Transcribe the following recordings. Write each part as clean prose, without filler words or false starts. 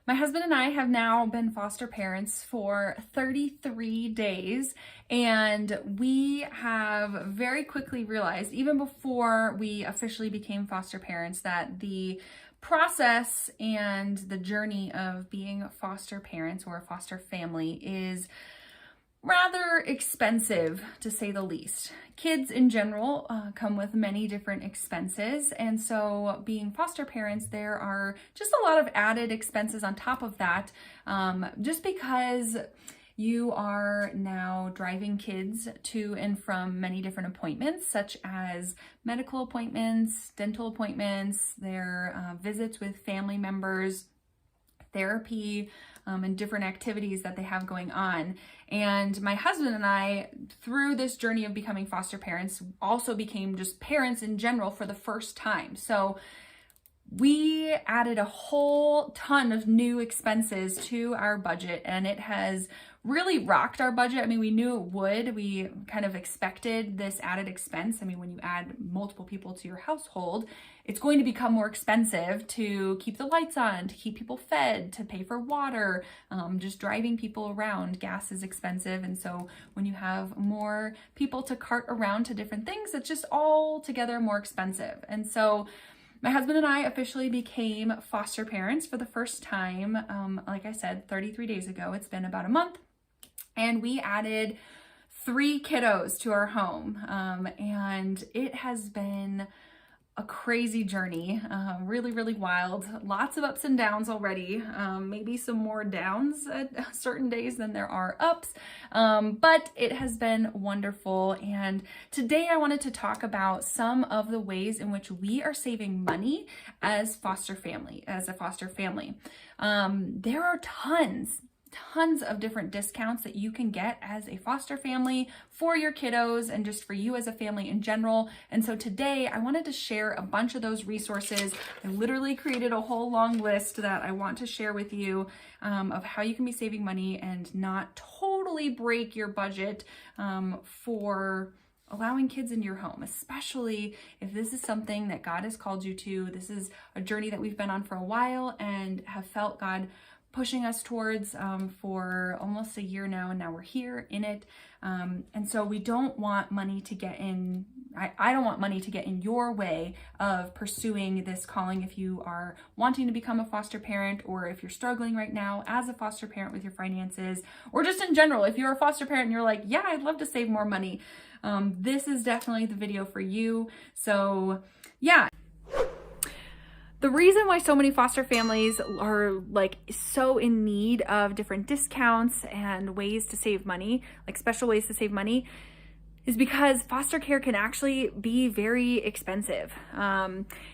My husband and I have now been foster parents for 33 days, and we have very quickly realized, even before we officially became foster parents, that the process and the journey of being foster parents or a foster family is rather expensive, to say the least. Kids in general come with many different expenses, and so being foster parents, there are just a lot of added expenses on top of that, just because you are now driving kids to and from many different appointments, such as medical appointments, dental appointments, their visits with family members, therapy, and different activities that they have going on. And my husband and I, through this journey of becoming foster parents, also became just parents in general for the first time. So we added a whole ton of new expenses to our budget, and it has really rocked our budget. I mean, we knew it would. We kind of expected this added expense. I mean, when you add multiple people to your household, it's going to become more expensive to keep the lights on, to keep people fed, to pay for water, just driving people around. Gas is expensive. And so when you have more people to cart around to different things, it's just all together more expensive. And so my husband and I officially became foster parents for the first time, like I said, 33 days ago. It's been about a month. And we added 3 kiddos to our home. And it has been a crazy journey, really, really wild. Lots of ups and downs already. Maybe some more downs at certain days than there are ups. But it has been wonderful. And today I wanted to talk about some of the ways in which we are saving money as a foster family. There are tons of different discounts that you can get as a foster family for your kiddos and just for you as a family in general. And so today I wanted to share a bunch of those resources. I literally created a whole long list that I want to share with you of how you can be saving money and not totally break your budget for allowing kids into your home, especially if this is something that God has called you to. This is a journey that we've been on for a while and have felt God pushing us towards for almost a year now, and now we're here in it. And so we don't want money to get in, I don't want money to get in your way of pursuing this calling. If you are wanting to become a foster parent, or if you're struggling right now as a foster parent with your finances, or just in general, if you're a foster parent and you're like, yeah, I'd love to save more money, this is definitely the video for you. So yeah. The reason why so many foster families are like so in need of different discounts and ways to save money, like special ways to save money, is because foster care can actually be very expensive.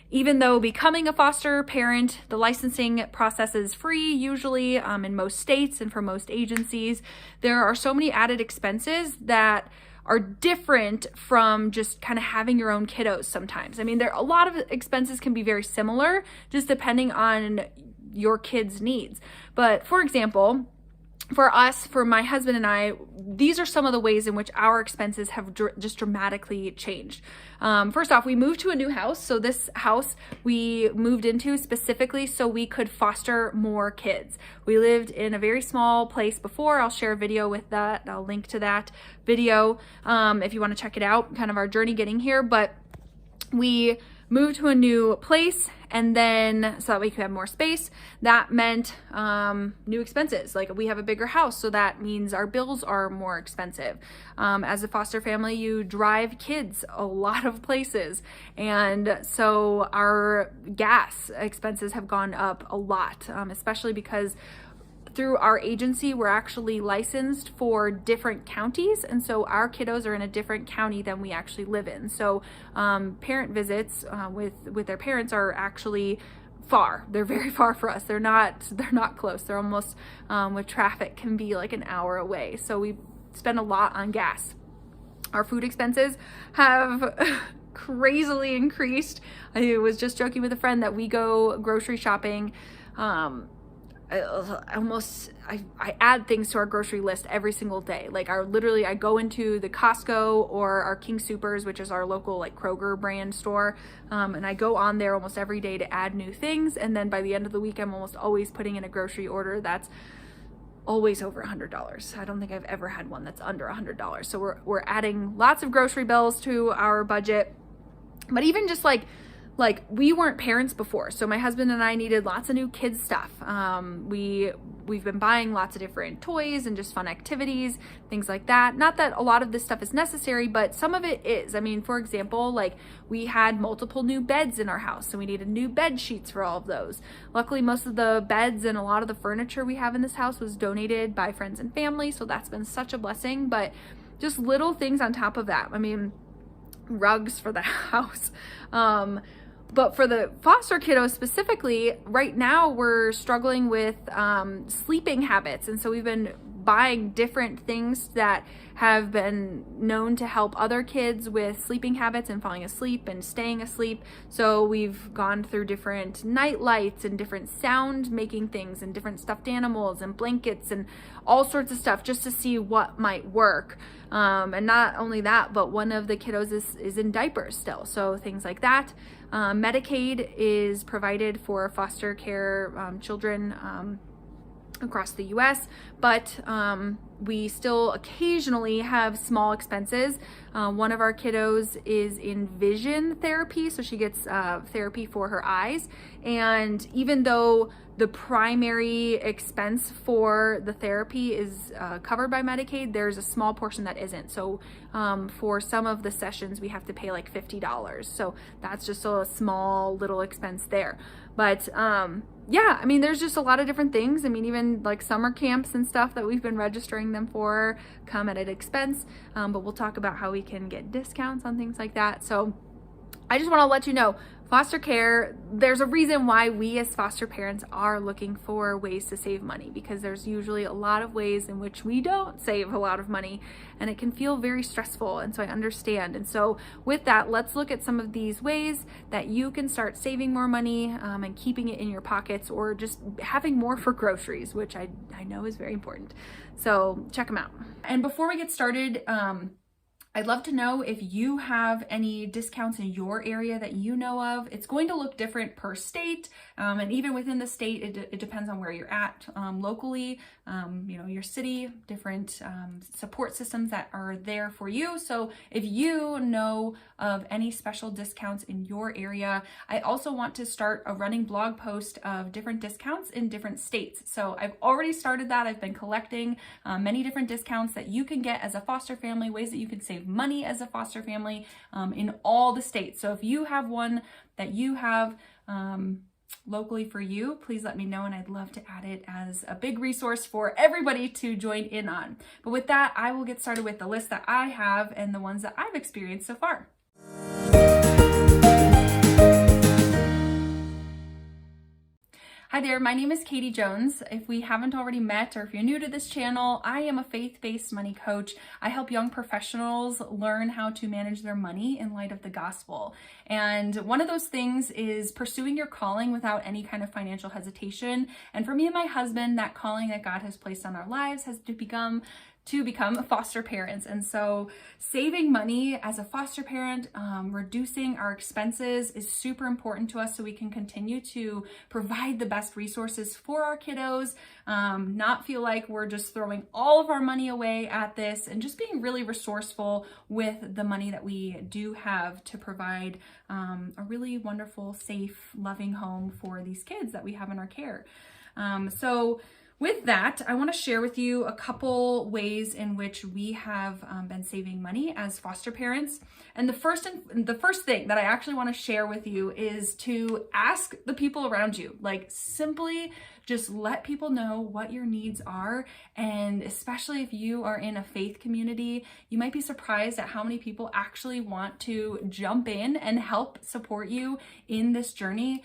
Even though becoming a foster parent, the licensing process is free usually in most states and for most agencies, there are so many added expenses that are different from just kind of having your own kiddos sometimes. I mean, a lot of expenses can be very similar, just depending on your kids' needs. But for example, for us, for my husband and I, these are some of the ways in which our expenses have just dramatically changed. First off, we moved to a new house. So this house we moved into specifically so we could foster more kids. We lived in a very small place before. I'll share a video with that. I'll link to that video if you want to check it out, kind of our journey getting here. But we moved to a new place, and then so that we could have more space. That meant new expenses. Like, we have a bigger house, so that means our bills are more expensive. As a foster family, you drive kids a lot of places, and so our gas expenses have gone up a lot, especially because through our agency, we're actually licensed for different counties. And so our kiddos are in a different county than we actually live in. So parent visits with their parents are actually far. They're very far for us. They're not close. They're almost, with traffic, can be like an hour away. So we spend a lot on gas. Our food expenses have crazily increased. I was just joking with a friend that we go grocery shopping I add things to our grocery list every single day. Like I go into the Costco or our King Supers, which is our local like Kroger brand store. And I go on there almost every day to add new things. And then by the end of the week, I'm almost always putting in a grocery order that's always over $100. I don't think I've ever had one that's under $100. So we're adding lots of grocery bills to our budget. But even just like we weren't parents before, so my husband and I needed lots of new kids stuff. We've been buying lots of different toys and just fun activities, things like that. Not that a lot of this stuff is necessary, but some of it is. I mean, for example, like we had multiple new beds in our house, so we needed new bed sheets for all of those. Luckily, most of the beds and a lot of the furniture we have in this house was donated by friends and family, so that's been such a blessing. But just little things on top of that. I mean, rugs for the house. But for the foster kiddos specifically, right now we're struggling with sleeping habits. And so we've been buying different things that have been known to help other kids with sleeping habits and falling asleep and staying asleep. So we've gone through different night lights and different sound making things and different stuffed animals and blankets and all sorts of stuff just to see what might work. And not only that, but one of the kiddos is in diapers still. So things like that. Medicaid is provided for foster care children across the US, but we still occasionally have small expenses. One of our kiddos is in vision therapy, so she gets therapy for her eyes. And even though the primary expense for the therapy is covered by Medicaid, there's a small portion that isn't. So for some of the sessions, we have to pay like $50. So that's just a small little expense there. But yeah, I mean, there's just a lot of different things. I mean, even like summer camps and stuff that we've been registering them for come at an expense. But we'll talk about how we can get discounts on things like that. So I just want to let you know, foster care, there's a reason why we as foster parents are looking for ways to save money, because there's usually a lot of ways in which we don't save a lot of money and it can feel very stressful. And so I understand. And so with that, let's look at some of these ways that you can start saving more money and keeping it in your pockets, or just having more for groceries, which I know is very important. So check them out. And before we get started, I'd love to know if you have any discounts in your area that you know of. It's going to look different per state, and even within the state, it depends on where you're at locally, your city, different support systems that are there for you. So if you know of any special discounts in your area, I also want to start a running blog post of different discounts in different states. So I've already started that. I've been collecting many different discounts that you can get as a foster family, ways that you can save money as a foster family in all the states. So if you have one that you have locally for you, please let me know, and I'd love to add it as a big resource for everybody to join in on. But with that, I will get started with the list that I have and the ones that I've experienced so far. Hi there, my name is Katie Jones. If we haven't already met, or if you're new to this channel, I am a faith-based money coach. I help young professionals learn how to manage their money in light of the gospel. And one of those things is pursuing your calling without any kind of financial hesitation. And for me and my husband, that calling that God has placed on our lives has to become foster parents. And so saving money as a foster parent, reducing our expenses is super important to us, so we can continue to provide the best resources for our kiddos, not feel like we're just throwing all of our money away at this, and just being really resourceful with the money that we do have to provide a really wonderful, safe, loving home for these kids that we have in our care. So with that, I want to share with you a couple ways in which we have been saving money as foster parents. And the first thing that I actually want to share with you is to ask the people around you. Like, simply just let people know what your needs are. And especially if you are in a faith community, you might be surprised at how many people actually want to jump in and help support you in this journey.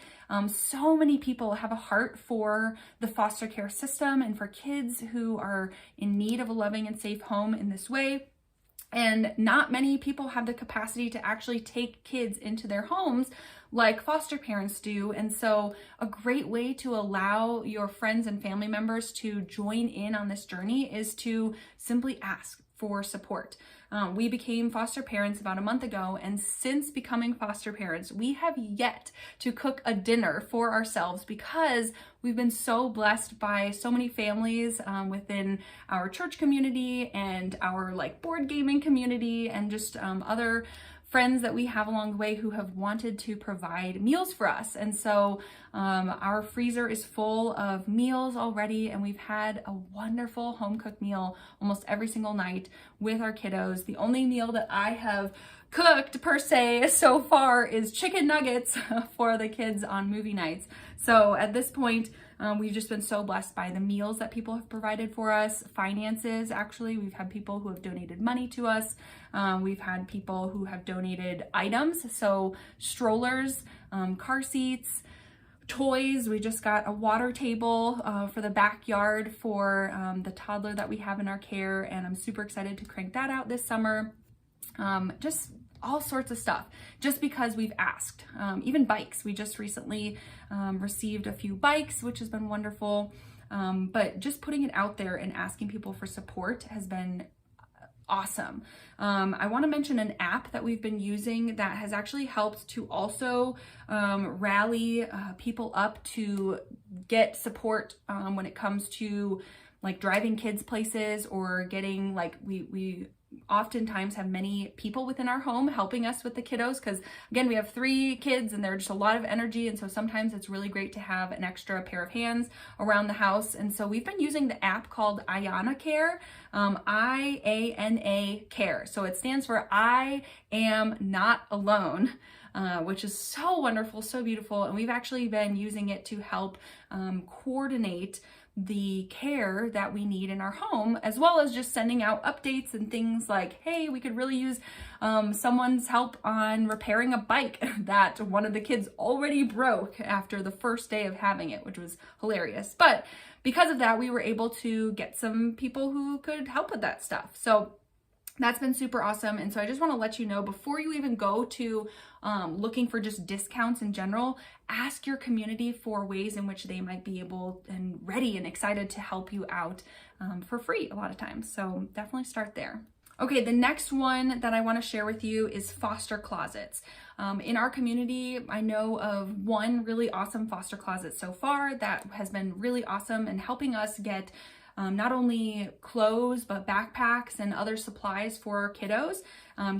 So many people have a heart for the foster care system and for kids who are in need of a loving and safe home in this way. And not many people have the capacity to actually take kids into their homes like foster parents do. And so a great way to allow your friends and family members to join in on this journey is to simply ask for support. We became foster parents about a month ago, and since becoming foster parents, we have yet to cook a dinner for ourselves because we've been so blessed by so many families within our church community and our board gaming community and just other friends that we have along the way who have wanted to provide meals for us. And so our freezer is full of meals already, and we've had a wonderful home cooked meal almost every single night with our kiddos. The only meal that I have cooked per se so far is chicken nuggets for the kids on movie nights. So at this point, we've just been so blessed by the meals that people have provided for us. Finances, actually, we've had people who have donated money to us. We've had people who have donated items, so strollers, car seats, toys. We just got a water table for the backyard for the toddler that we have in our care, and I'm super excited to crank that out this summer. Just all sorts of stuff, just because we've asked. Even bikes. We just recently received a few bikes, which has been wonderful. But just putting it out there and asking people for support has been awesome. I want to mention an app that we've been using that has actually helped to also rally people up to get support when it comes to driving kids places or getting we oftentimes have many people within our home helping us with the kiddos, because again, we have 3 kids and they're just a lot of energy, and so sometimes it's really great to have an extra pair of hands around the house. And so we've been using the app called Iana Care, IANA Care. So it stands for I Am Not Alone. Which is so wonderful, so beautiful. And we've actually been using it to help coordinate the care that we need in our home, as well as just sending out updates and things like, hey, we could really use someone's help on repairing a bike that one of the kids already broke after the first day of having it, which was hilarious. But because of that, we were able to get some people who could help with that stuff. So that's been super awesome. And so I just want to let you know, before you even go to looking for just discounts in general, ask your community for ways in which they might be able and ready and excited to help you out for free a lot of times. So definitely start there. Okay, the next one that I want to share with you is foster closets. In our community, I know of one really awesome foster closet so far that has been really awesome and helping us get not only clothes, but backpacks and other supplies for our kiddos.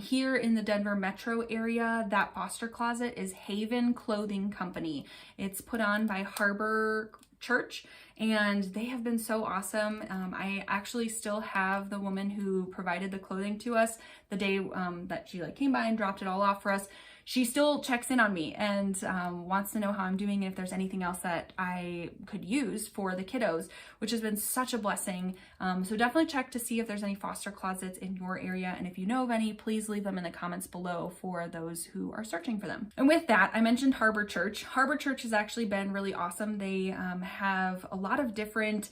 Here in the Denver metro area, that foster closet is Haven Clothing Company. It's put on by Harbor Church, and they have been so awesome. I actually still have the woman who provided the clothing to us the day that she came by and dropped it all off for us. She still checks in on me and wants to know how I'm doing and if there's anything else that I could use for the kiddos, which has been such a blessing. So definitely check to see if there's any foster closets in your area. And if you know of any, please leave them in the comments below for those who are searching for them. And with that, I mentioned Harbor Church. Harbor Church has actually been really awesome. They have a lot of different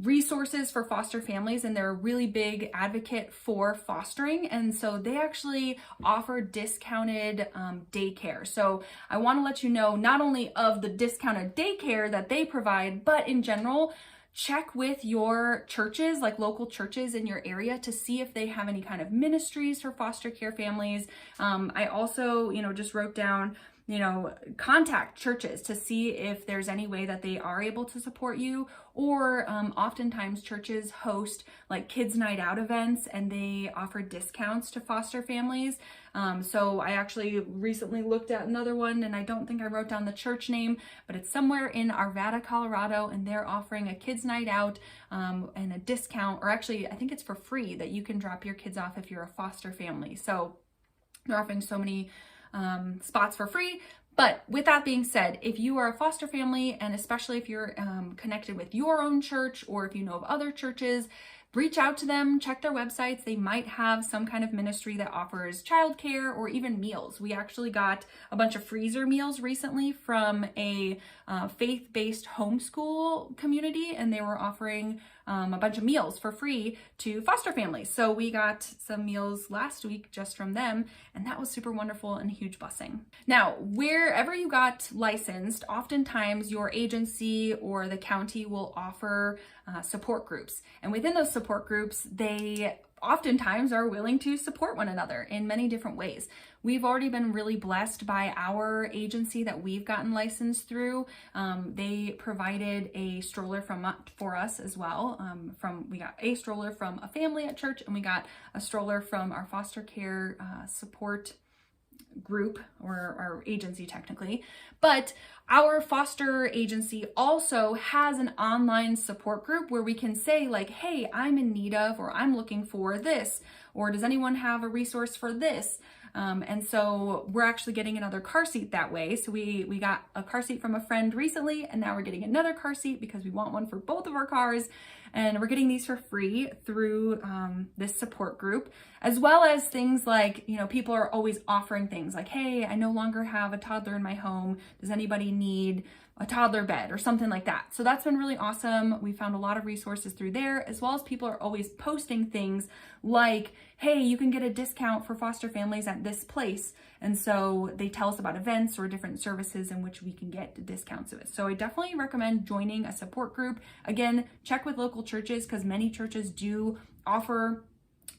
resources for foster families, and they're a really big advocate for fostering, and so they actually offer discounted daycare. So I want to let you know not only of the discounted daycare that they provide, but in general, check with your churches, local churches in your area, to see if they have any kind of ministries for foster care families. I also, just wrote down contact churches to see if there's any way that they are able to support you. Or oftentimes churches host kids night out events, and they offer discounts to foster families. So I actually recently looked at another one, and I don't think I wrote down the church name, but it's somewhere in Arvada, Colorado, and they're offering a kids night out and a discount, or actually I think it's for free, that you can drop your kids off if you're a foster family. So they're offering so many spots for free. But with that being said, if you are a foster family, and especially if you're connected with your own church, or if you know of other churches reach out to them, check their websites. They might have some kind of ministry that offers childcare or even meals. We actually got a bunch of freezer meals recently from a faith-based homeschool community, and they were offering a bunch of meals for free to foster families. So we got some meals last week just from them, and that was super wonderful and a huge blessing. Now, wherever you got licensed, oftentimes your agency or the county will offer support groups. And within those support groups, they oftentimes are willing to support one another in many different ways. We've already been really blessed by our agency that we've gotten licensed through. They provided a stroller for us as well. We got a stroller from a family at church, and we got a stroller from our foster care support group, or our agency technically. But our foster agency also has an online support group where we can say like, hey, I'm in need of, or I'm looking for this, or does anyone have a resource for this? And so we're actually getting another car seat that way. So we got a car seat from a friend recently, and now we're getting another car seat because we want one for both of our cars. And we're getting these for free through this support group, as well as things like, people are always offering things like, hey, I no longer have a toddler in my home. Does anybody need a toddler bed or something like that? So that's been really awesome. We found a lot of resources through there, as well as people are always posting things like, hey, you can get a discount for foster families at this place. And so they tell us about events or different services in which we can get discounts with. So I definitely recommend joining a support group. Again, check with local churches, because many churches do offer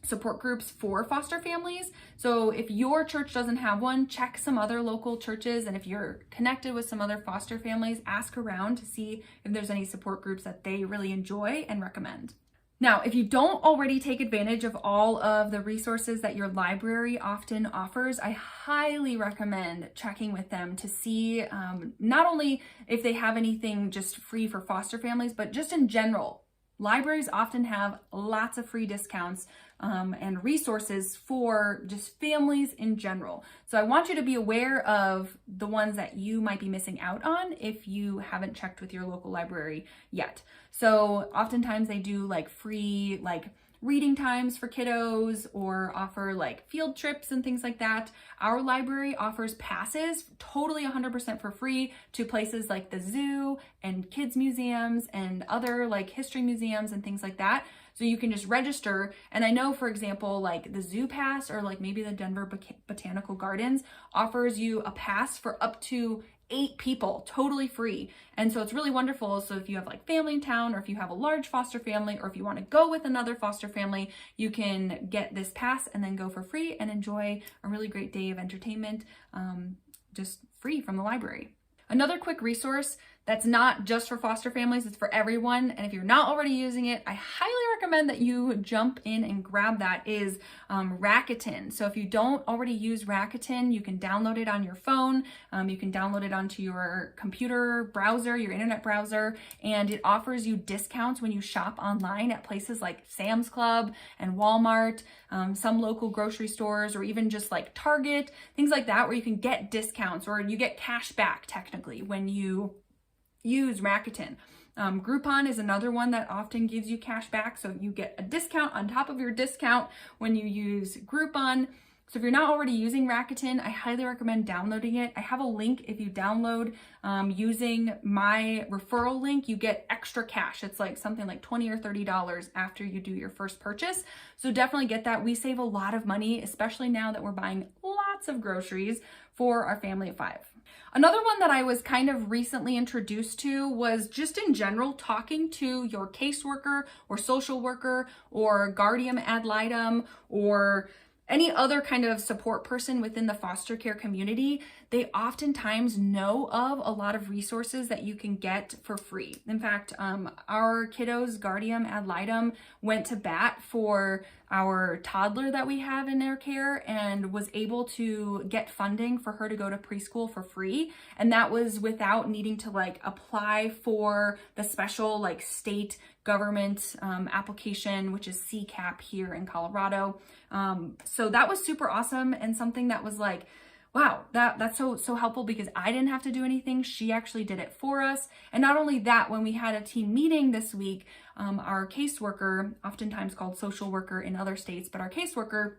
support groups for foster families. So if your church doesn't have one, check some other local churches. And if you're connected with some other foster families, ask around to see if there's any support groups that they really enjoy and recommend. Now, if you don't already take advantage of all of the resources that your library often offers, I highly recommend checking with them to see not only if they have anything just free for foster families, but just in general. Libraries often have lots of free discounts and resources for just families in general. So I want you to be aware of the ones that you might be missing out on if you haven't checked with your local library yet. So oftentimes they do like free reading times for kiddos, or offer like field trips and things like that. Our library offers passes totally 100% for free to places like the zoo and kids museums and other like history museums and things like that. So you can just register. And I know, for example, like the Zoo Pass, or like maybe the Denver Botanical Gardens, offers you a pass for up to 8 people, totally free. And so it's really wonderful. So if you have like family in town, or if you have a large foster family, or if you want to go with another foster family, you can get this pass and then go for free and enjoy a really great day of entertainment, just free from the library. Another quick resource that's not just for foster families, it's for everyone. And if you're not already using it, I highly recommend that you jump in and grab that, is Rakuten. So if you don't already use Rakuten, you can download it on your phone. You can download it onto your computer browser, your internet browser, and it offers you discounts when you shop online at places like Sam's Club and Walmart, some local grocery stores, or even just like Target, things like that, where you can get discounts, or you get cash back technically when you use Rakuten. Groupon is another one that often gives you cash back, so you get a discount on top of your discount when you use Groupon. So if you're not already using Rakuten, I highly recommend downloading it. I have a link. If you download using my referral link, you get extra cash. It's like something like $20 or $30 after you do your first purchase. So definitely get that. We save a lot of money, especially now that we're buying lots of groceries for our family of 5. Another one that I was kind of recently introduced to was just in general talking to your caseworker or social worker or guardian ad litem or any other kind of support person within the foster care community. They oftentimes know of a lot of resources that you can get for free. In fact, our kiddos guardian ad litem went to bat for our toddler that we have in their care and was able to get funding for her to go to preschool for free. And that was without needing to like apply for the special like state government application, which is CCAP here in Colorado. So that was super awesome, and something that was like, wow, that's so helpful because I didn't have to do anything. She actually did it for us. And not only that, when we had a team meeting this week, our caseworker, oftentimes called social worker in other states, but our caseworker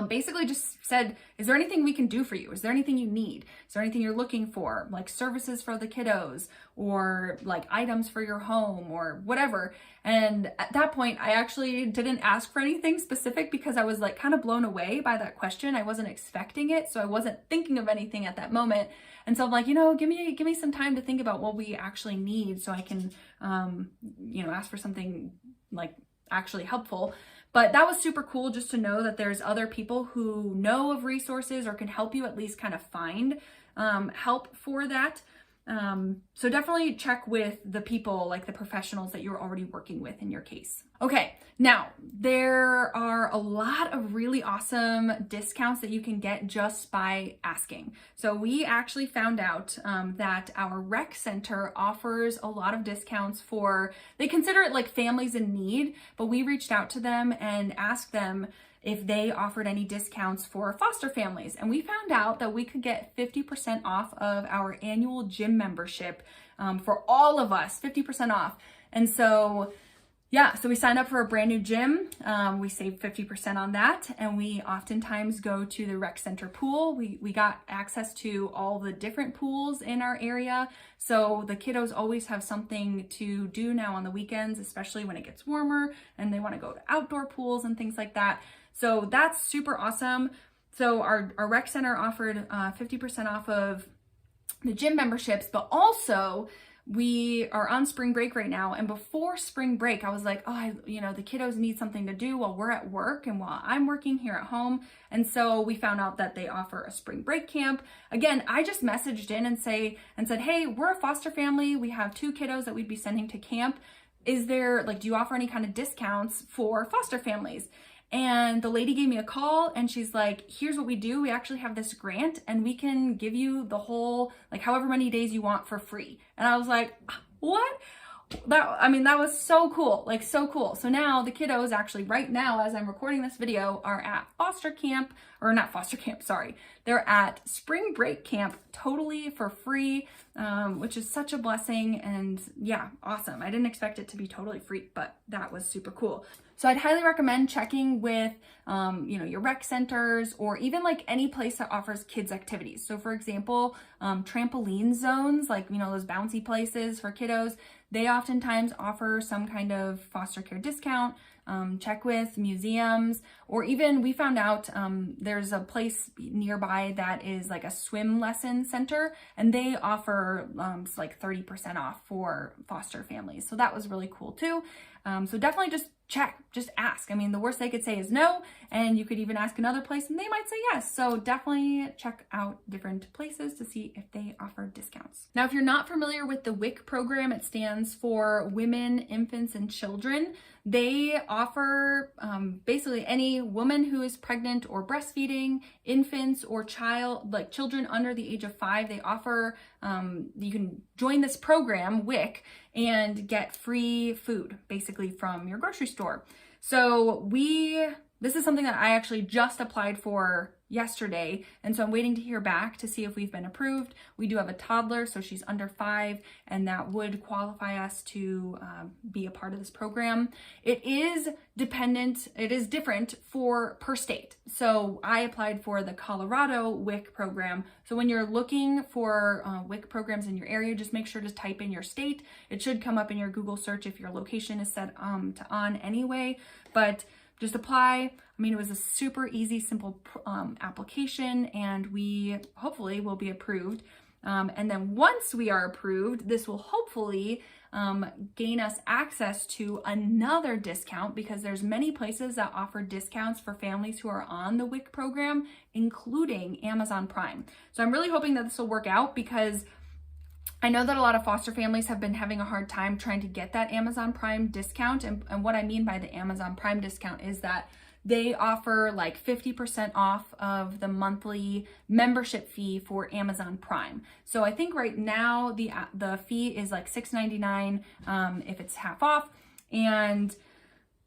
basically just said, is there anything we can do for you? Is there anything you need? Is there anything you're looking for? Like services for the kiddos or like items for your home or whatever. And at that point, I actually didn't ask for anything specific because I was like kind of blown away by that question. I wasn't expecting it. So I wasn't thinking of anything at that moment. And so I'm like, give me some time to think about what we actually need so I can, ask for something like actually helpful. But that was super cool just to know that there's other people who know of resources or can help you at least kind of find help for that. So definitely check with the people, like the professionals that you're already working with in your case. Okay, now there are a lot of really awesome discounts that you can get just by asking. So we actually found out that our rec center offers a lot of discounts for, they consider it like families in need, but we reached out to them and asked them if they offered any discounts for foster families. And we found out that we could get 50% off of our annual gym membership for all of us, 50% off. And so, yeah, so we signed up for a brand new gym. We saved 50% on that. And we oftentimes go to the rec center pool. We got access to all the different pools in our area. So the kiddos always have something to do now on the weekends, especially when it gets warmer and they want to go to outdoor pools and things like that. So that's super awesome. So our rec center offered 50% off of the gym memberships, but also we are on spring break right now. And before spring break, I was like, the kiddos need something to do while we're at work and while I'm working here at home. And so we found out that they offer a spring break camp. Again, I just messaged in and said, hey, we're a foster family. We have 2 kiddos that we'd be sending to camp. Is there, do you offer any kind of discounts for foster families? And the lady gave me a call and she's like, here's what we do. We actually have this grant and we can give you the whole, however many days you want for free. And I was like, what? That was so cool, so cool. So now the kiddos actually right now, as I'm recording this video, are at they're at spring break camp totally for free, which is such a blessing and yeah, awesome. I didn't expect it to be totally free, but that was super cool. So I'd highly recommend checking with, your rec centers or even any place that offers kids activities. So for example, trampoline zones, those bouncy places for kiddos, they oftentimes offer some kind of foster care discount. Check with museums, or even we found out there's a place nearby that is a swim lesson center, and they offer 30% off for foster families. So that was really cool too. So definitely just check, just ask. The worst they could say is no, and you could even ask another place and they might say yes. So definitely check out different places to see if they offer discounts. Now, if you're not familiar with the WIC program, it stands for Women, Infants, and Children. They offer basically any woman who is pregnant or breastfeeding, infants or children under the age of 5. They offer, you can join this program, WIC, and get free food basically from your grocery store. So this is something that I actually just applied for yesterday, and so I'm waiting to hear back to see if we've been approved. We do have a toddler, so she's under 5, and that would qualify us to be a part of this program. It is different per state. So I applied for the Colorado WIC program. So when you're looking for WIC programs in your area, just make sure to type in your state. It should come up in your Google search if your location is set to on anyway, but just apply. It was a super easy, simple application, and we hopefully will be approved. And then once we are approved, this will hopefully gain us access to another discount, because there's many places that offer discounts for families who are on the WIC program, including Amazon Prime. So I'm really hoping that this will work out, because I know that a lot of foster families have been having a hard time trying to get that Amazon Prime discount. And what I mean by the Amazon Prime discount is that they offer 50% off of the monthly membership fee for Amazon Prime. So I think right now the fee is $6.99 if it's half off. And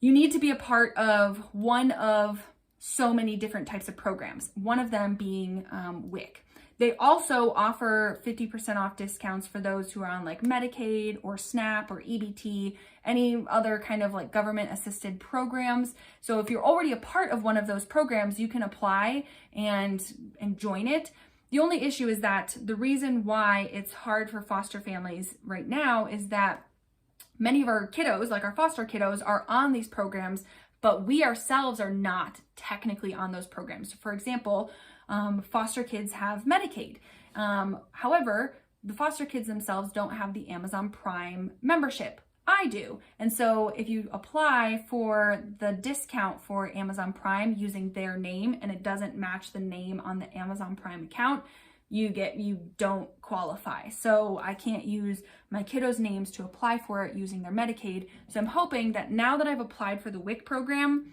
you need to be a part of one of so many different types of programs, one of them being WIC. They also offer 50% off discounts for those who are on like Medicaid or SNAP or EBT, any other kind of like government assisted programs. So if you're already a part of one of those programs, you can apply and join it. The only issue is that the reason why it's hard for foster families right now is that many of our kiddos, like our foster kiddos, are on these programs, but we ourselves are not technically on those programs. For example, foster kids have Medicaid. However, the foster kids themselves don't have the Amazon Prime membership. I do. And so if you apply for the discount for Amazon Prime using their name and it doesn't match the name on the Amazon Prime account, you don't qualify. So I can't use my kiddos' names to apply for it using their Medicaid. So I'm hoping that now that I've applied for the WIC program,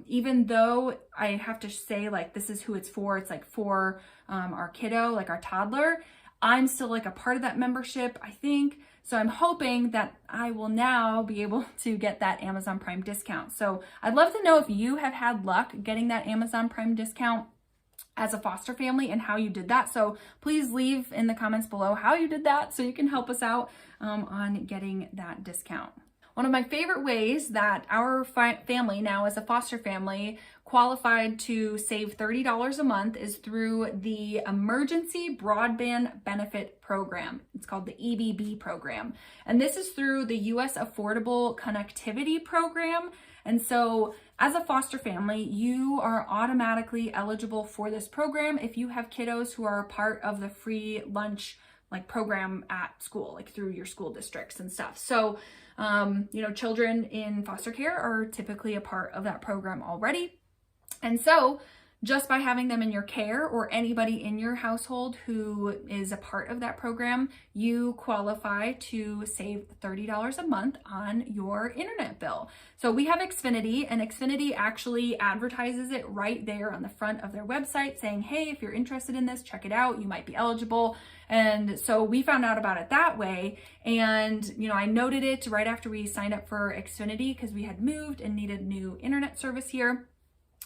even though I have to say like this is who it's like for our kiddo, like our toddler, I'm still like a part of that membership, I think. So I'm hoping that I will now be able to get that Amazon Prime discount. So I'd love to know if you have had luck getting that Amazon Prime discount as a foster family and how you did that. So please leave in the comments below how you did that so you can help us out on getting that discount. One of my favorite ways that our family now as a foster family qualified to save $30 a month is through the Emergency Broadband Benefit Program. It's called the EBB program. And this is through the U.S. Affordable Connectivity Program. And so as a foster family, you are automatically eligible for this program if you have kiddos who are a part of the free lunch like program at school, like through your school districts and stuff. So, children in foster care are typically a part of that program already. And so just by having them in your care or anybody in your household who is a part of that program, you qualify to save $30 a month on your internet bill. So we have Xfinity, and Xfinity actually advertises it right there on the front of their website saying, hey, if you're interested in this, check it out. You might be eligible. And so we found out about it that way. And, I noted it right after we signed up for Xfinity because we had moved and needed new internet service here.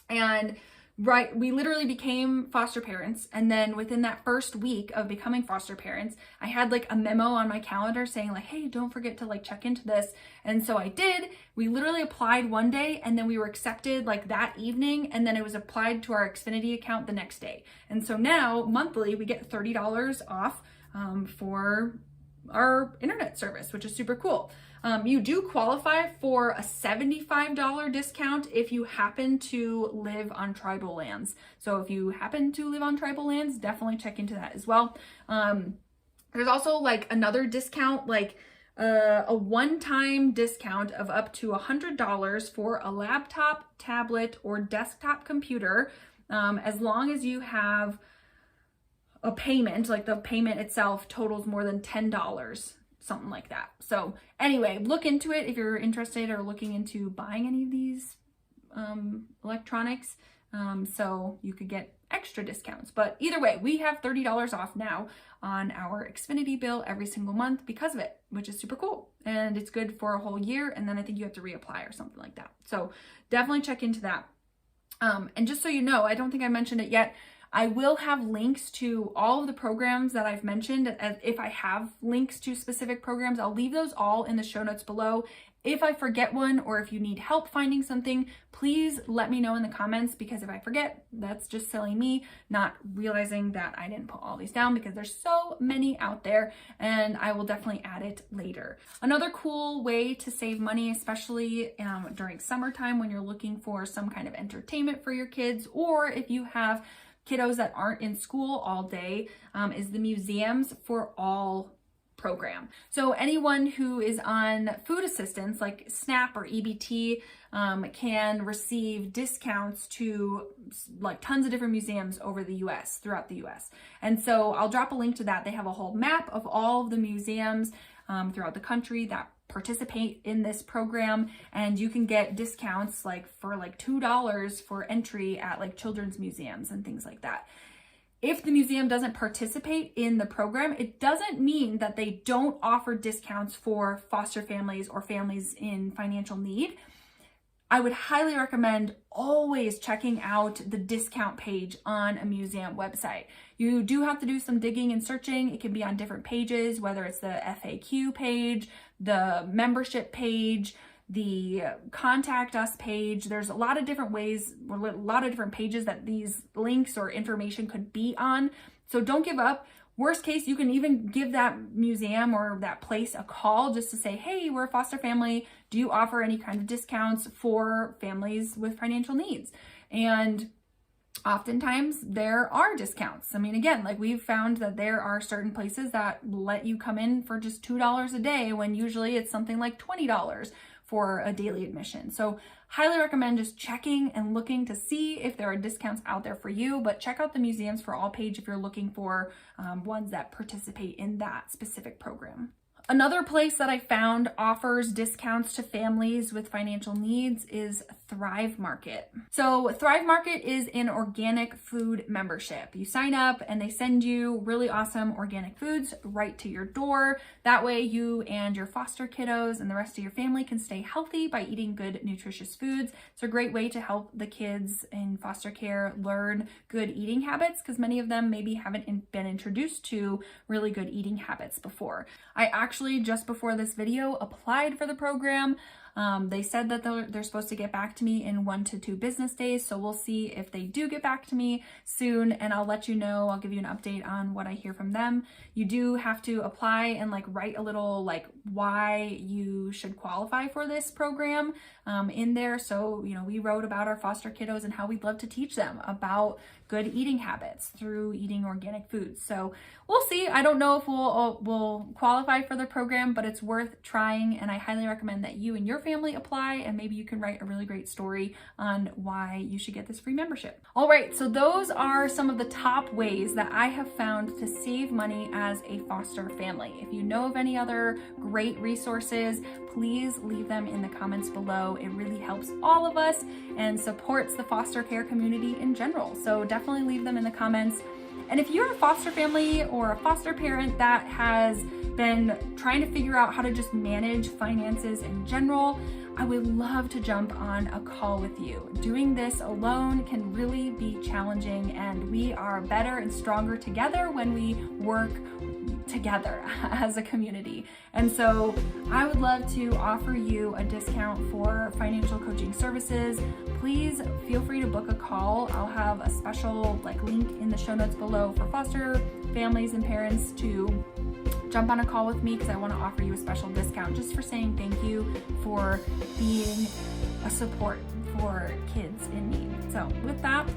And we literally became foster parents. And then within that first week of becoming foster parents, I had like a memo on my calendar saying like, hey, don't forget to like check into this. And so I did. We literally applied one day and then we were accepted like that evening. And then it was applied to our Xfinity account the next day. And so now monthly we get $30 off for our internet service, which is super cool. You do qualify for a $75 discount if you happen to live on tribal lands. So if you happen to live on tribal lands, definitely check into that as well. There's also like another discount, like a one-time discount of up to $100 for a laptop, tablet, or desktop computer, as long as you have a payment, like the payment itself totals more than $10. Something like that. So anyway, look into it if you're interested or looking into buying any of these electronics, so you could get extra discounts. But either way, we have $30 off now on our Xfinity bill every single month because of it, which is super cool. And it's good for a whole year. And then I think you have to reapply or something like that. So definitely check into that. And just so you know, I don't think I mentioned it yet, I will have links to all of the programs that I've mentioned. If I have links to specific programs, I'll leave those all in the show notes below. If I forget one or if you need help finding something, please let me know in the comments, because if I forget, that's just silly me not realizing that I didn't put all these down, because there's so many out there, and I will definitely add it later. Another cool way to save money, especially during summertime when you're looking for some kind of entertainment for your kids, or if you have kiddos that aren't in school all day, is the Museums for All program. So anyone who is on food assistance like SNAP or EBT can receive discounts to like tons of different museums over the US, throughout the US. And so I'll drop a link to that. They have a whole map of all of the museums throughout the country that participate in this program, and you can get discounts like for like $2 for entry at like children's museums and things like that. If the museum doesn't participate in the program, it doesn't mean that they don't offer discounts for foster families or families in financial need. I would highly recommend always checking out the discount page on a museum website. You do have to do some digging and searching. It can be on different pages, whether it's the FAQ page, the membership page, the contact us page. There's a lot of different ways, a lot of different pages that these links or information could be on. So don't give up. Worst case, you can even give that museum or that place a call just to say, hey, we're a foster family. Do you offer any kind of discounts for families with financial needs? And oftentimes there are discounts. I mean, again, like we've found that there are certain places that let you come in for just $2 a day when usually it's something like $20 for a daily admission. So highly recommend just checking and looking to see if there are discounts out there for you, but check out the Museums for All page if you're looking for ones that participate in that specific program. Another place that I found offers discounts to families with financial needs is Thrive Market. So Thrive Market is an organic food membership. You sign up and they send you really awesome organic foods right to your door. That way you and your foster kiddos and the rest of your family can stay healthy by eating good, nutritious foods. It's a great way to help the kids in foster care learn good eating habits because many of them maybe haven't been introduced to really good eating habits before. I actually, just before this video, applied for the program. They said that they're supposed to get back to me in 1 to 2 business days. So we'll see if they do get back to me soon and I'll let you know. I'll give you an update on what I hear from them. You do have to apply and like write a little like why you should qualify for this program in there. So, you know, we wrote about our foster kiddos and how we'd love to teach them about good eating habits through eating organic foods. So we'll see. I don't know if we'll qualify for the program, but it's worth trying. And I highly recommend that you and your family apply and maybe you can write a really great story on why you should get this free membership. All right, so those are some of the top ways that I have found to save money as a foster family. If you know of any other great resources, please leave them in the comments below. It really helps all of us and supports the foster care community in general. So definitely leave them in the comments. And if you're a foster family or a foster parent that has been trying to figure out how to just manage finances in general, I would love to jump on a call with you. Doing this alone can really be challenging, and we are better and stronger together when we work together as a community. And so I would love to offer you a discount for financial coaching services. Please feel free to book a call. I'll have a special link in the show notes below for foster families and parents to jump on a call with me because I want to offer you a special discount just for saying thank you for being a support for kids in need. So with that,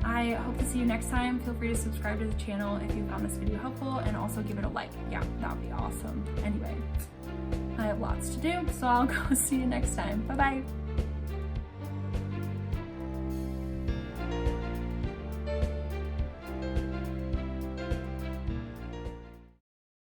I hope to see you next time. Feel free to subscribe to the channel if you found this video helpful and also give it a like. Yeah, that would be awesome. Anyway, I have lots to do, so I'll go see you next time. Bye-bye.